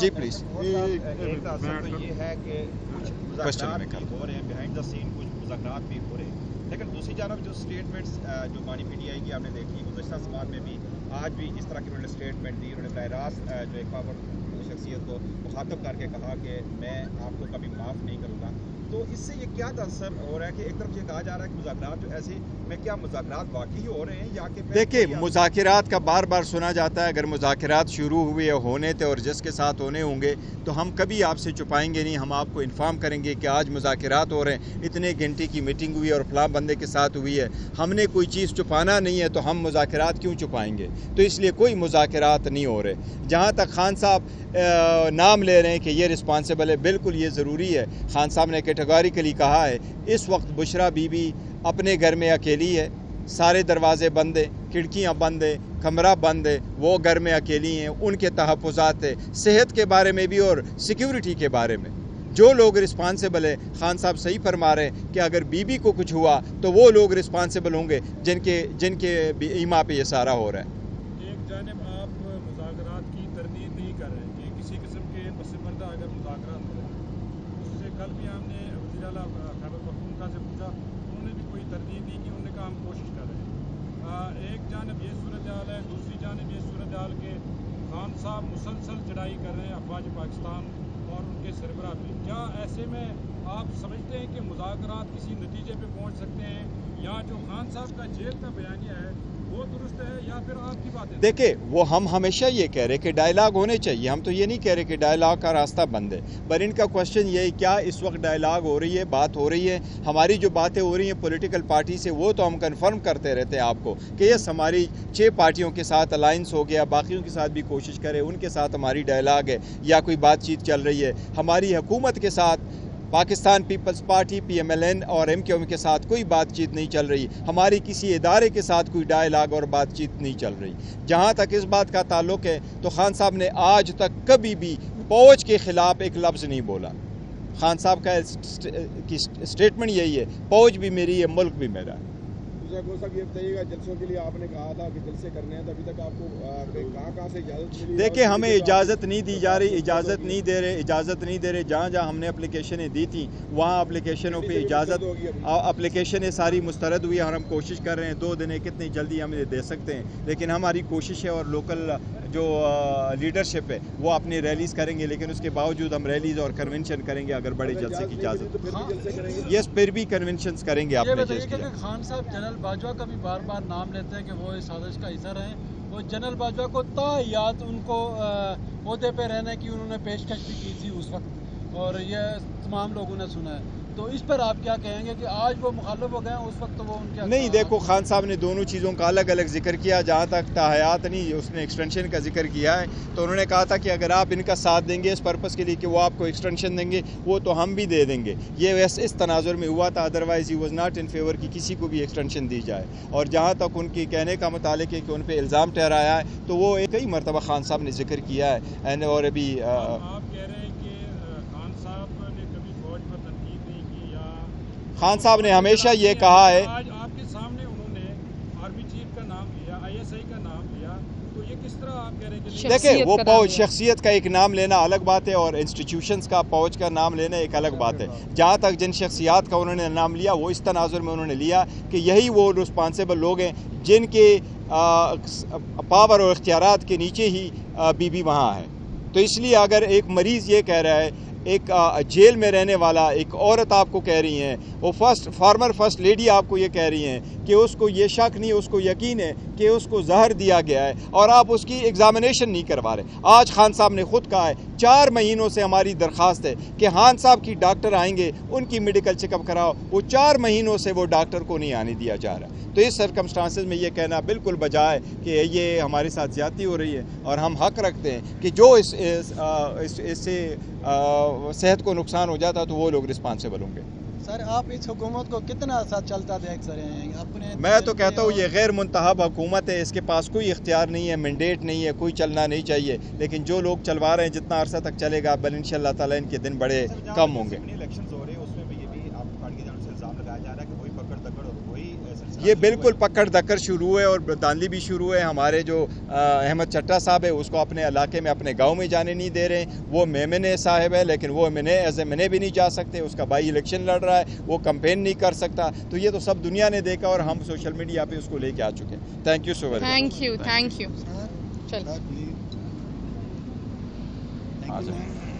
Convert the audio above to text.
جی please ایک اثر تو یہ ہے کہ کچھ مذاکرات بھی ہو رہے ہیں بیہائنڈ دا سین، کچھ مذاکرات بھی ہو رہے ہیں، لیکن دوسری جانب جو اسٹیٹمنٹس جو بانی پی ٹی آئی کی آپ نے دیکھی گزشتہ سماعت میں بھی آج بھی اس طرح کی انہوں نے اسٹیٹمنٹ دی، انہوں نے براہ راست جو ایک پاور شخصیت کو مخاطب کر کے کہا کہ میں آپ کو کبھی معاف نہیں کروں گا. تو اس سے یہ کیا تاثر ہو رہا ہے کہ ایک طرف یہ کہا جا رہا ہے کہ مذاکرات جو ایسے میں کیا مذاکرات واقعی ہو رہے ہیں یا کہ دیکھیں مذاکرات کا بار بار سنا جاتا ہے، اگر مذاکرات شروع ہوئے ہونے تھے اور جس کے ساتھ ہونے ہوں گے تو ہم کبھی آپ سے چھپائیں گے نہیں، ہم آپ کو انفارم کریں گے کہ آج مذاکرات ہو رہے ہیں، اتنے گھنٹے کی میٹنگ ہوئی اور فلاں بندے کے ساتھ ہوئی ہے، ہم نے کوئی چیز چھپانا نہیں ہے تو ہم مذاکرات کیوں چھپائیں گے؟ تو اس لیے کوئی مذاکرات نہیں ہو رہے. جہاں تک خان صاحب نام لے رہے ہیں کہ یہ رسپانسبل ہے، بالکل یہ ضروری ہے. خان صاحب نے کیٹیگوریکلی کہا ہے اس وقت بشرا بی بی اپنے گھر میں اکیلی ہے، سارے دروازے بند ہیں، کھڑکیاں بند ہیں، کمرہ بند ہے، وہ گھر میں اکیلی ہیں، ان کے تحفظات ہیں صحت کے بارے میں بھی اور سیکیورٹی کے بارے میں. جو لوگ رسپانسبل ہیں، خان صاحب صحیح فرما رہے ہیں کہ اگر بی بی کو کچھ ہوا تو وہ لوگ رسپانسبل ہوں گے جن کے ایما پہ یہ سارا ہو رہا ہے. ایک جانب آپ مذاکرات کی تردید نہیں کر رہے کہ کسی قسم کے پس پردہ اگر مذاکرات ہو رہے ہیں، اس سے کل بھی ہم نے وزیر اعلیٰ خیبر پختونخوا سے پوچھا، انہوں نے بھی کوئی تردید نہیں کی، انہوں نے کہا ہم کوشش کر رہے ہیں. ایک جانب یہ صورتحال ہے، دوسری جانب یہ صورتحال کہ خان صاحب مسلسل چڑھائی کر رہے ہیں افواج پاکستان اور ان کے سربراہ پہ. کیا ایسے میں آپ سمجھتے ہیں کہ مذاکرات کسی نتیجے پہ پہنچ سکتے ہیں، یا جو خان صاحب کا جیل کا بیانیہ ہے وہ درست ہے یا پھر آپ کی باتیں؟ دیکھیں وہ ہم ہمیشہ یہ کہہ رہے کہ ڈائلاگ ہونے چاہیے، ہم تو یہ نہیں کہہ رہے کہ ڈائلاگ کا راستہ بند ہے، پر ان کا کوشچن یہ ہے کیا اس وقت ڈائلاگ ہو رہی ہے، بات ہو رہی ہے. ہماری جو باتیں ہو رہی ہیں پولیٹیکل پارٹی سے وہ تو ہم کنفرم کرتے رہتے ہیں آپ کو کہ یس ہماری 6 پارٹیوں کے ساتھ الائنس ہو گیا، باقیوں کے ساتھ بھی کوشش کریں، ان کے ساتھ ہماری ڈائلاگ ہے یا کوئی بات چیت چل رہی ہے. ہماری حکومت کے ساتھ پاکستان پیپلز پارٹی PMLN اور MQM کے ساتھ کوئی بات چیت نہیں چل رہی، ہماری کسی ادارے کے ساتھ کوئی ڈائلاگ اور بات چیت نہیں چل رہی. جہاں تک اس بات کا تعلق ہے تو خان صاحب نے آج تک کبھی بھی فوج کے خلاف ایک لفظ نہیں بولا. خان صاحب کا اسٹیٹمنٹ یہی ہے فوج بھی میری ہے، ملک بھی میرا. صاحب یہ بتائیے گا جلسوں کے لیے آپ نے کہا تھا کہ جلسے کرنے ہیں، تو ابھی تک آپ کو کہاں سے اجازت ملی؟ دیکھیں ہمیں اجازت نہیں دی جا رہی، اجازت نہیں دے رہے. جہاں ہم نے اپلیکیشنیں دی تھیں وہاں اپلیکیشنوں پہ اجازت، اپلیکیشنیں ساری مسترد ہوئی اور ہم کوشش کر رہے ہیں 2 دن کتنی جلدی ہم دے سکتے ہیں، لیکن ہماری کوشش ہے اور لوکل جو لیڈرشپ ہے وہ اپنی ریلیز کریں گے، لیکن اس کے باوجود ہم ریلیز اور کنونشن کریں گے اگر بڑے جلسے کی اجازت. یس پھر بھی کنونشنز کریں گے اپنے جلسے. خان صاحب جنرل باجوہ کا بھی بار بار نام لیتے ہیں کہ وہ اس سازش کا حصہ رہے، وہ جنرل باجوہ کو تاحیات ان کو عہدے پہ رہنے کی انہوں نے پیشکش بھی کی تھی اس وقت، اور یہ تمام لوگوں نے سنا ہے. تو اس پر آپ کیا کہیں گے کہ آج وہ مخالف ہو گئے ہیں، اس وقت تو وہ ان کے نہیں؟ دیکھو خان صاحب نے دونوں چیزوں کا الگ الگ ذکر کیا. جہاں تک تاحیات نہیں، اس نے ایکسٹینشن کا ذکر کیا ہے، تو انہوں نے کہا تھا کہ اگر آپ ان کا ساتھ دیں گے اس پرپس کے لیے کہ وہ آپ کو ایکسٹینشن دیں گے، وہ تو ہم بھی دے دیں گے. یہ ویسے اس تناظر میں ہوا تھا، otherwise he was not in favour کہ کسی کو بھی ایکسٹینشن دی جائے. اور جہاں تک ان کی کہنے کا متعلق ہے کہ ان پہ الزام ٹھہرایا ہے تو وہ کئی مرتبہ خان صاحب نے ذکر کیا ہے. اور ابھی آپ کہہ رہے ہیں کہ خان صاحب نے کبھی فوج پر تنقید نہیں کی، یا خان صاحب نے ہمیشہ یہ کہا ہے. آج آپ کے سامنے انہوں نے آرمی چیف کا نام لیا، ISI کا نام لیا، تو یہ کس طرح آپ کہہ رہے ہیں کہ دیکھیں وہ فوج شخصیت کا ایک نام لینا الگ بات ہے اور انسٹیٹیوشنز کا فوج کا نام لینا ایک الگ بات ہے. جہاں تک جن شخصیات کا انہوں نے نام لیا وہ اس تناظر میں انہوں نے لیا کہ یہی وہ رسپانسبل لوگ ہیں جن کے پاور اور اختیارات کے نیچے ہی بی بی وہاں ہے. تو اس لیے اگر ایک مریض یہ کہہ رہا ہے، ایک جیل میں رہنے والا ایک عورت آپ کو کہہ رہی ہیں، وہ فارمر فرسٹ لیڈی آپ کو یہ کہہ رہی ہیں کہ اس کو یہ شک نہیں، اس کو یقین ہے کہ اس کو زہر دیا گیا ہے اور آپ اس کی ایگزامینیشن نہیں کروا رہے. آج خان صاحب نے خود کہا ہے 4 مہینوں سے ہماری درخواست ہے کہ خان صاحب کی ڈاکٹر آئیں گے، ان کی میڈیکل چیک اپ کراؤ. وہ 4 مہینوں سے وہ ڈاکٹر کو نہیں آنے دیا جا رہا. تو اس سرکمسٹانسز میں یہ کہنا بالکل بجائے کہ یہ ہمارے ساتھ زیادتی ہو رہی ہے اور ہم حق رکھتے ہیں کہ جو اس سے صحت کو نقصان ہو جاتا تو وہ لوگ رسپانسبل ہوں گے. سر آپ اس حکومت کو کتنا ساتھ چلتا دیکھ رہے ہیں اپنے؟ میں تو کہتا ہوں یہ غیر منتخب حکومت ہے، اس کے پاس کوئی اختیار نہیں ہے، مینڈیٹ نہیں ہے، کوئی چلنا نہیں چاہیے. لیکن جو لوگ چلوا رہے ہیں جتنا عرصہ تک چلے گا بل انشاءاللہ تعالی ان کے دن بڑے کم ہوں گے. الیکشنز ہو رہے ہیں اس میں بھی یہ بھی آپ پارٹی کی جانب سے الزام لگایا جا رہا ہے کہ وہی پکڑ دکڑ اور وہی سلسلہ یہ بالکل پکڑ دکڑ شروع ہے اور دھاندلی بھی شروع ہے. ہمارے جو احمد چٹا صاحب ہے اس کو اپنے علاقے میں اپنے گاؤں میں جانے نہیں دے رہے ہیں. وہ میمنے صاحب ہے لیکن وہ ایز اے منے بھی نہیں جا سکتے. اس کا بائی الیکشن لڑ رہا ہے, وہ کمپین نہیں کر سکتا. تو یہ تو سب دنیا نے دیکھا اور ہم سوشل میڈیا پہ اس کو لے کے آ چکے ہیں. Thank you so very much. Thank you. چل آ جائیں.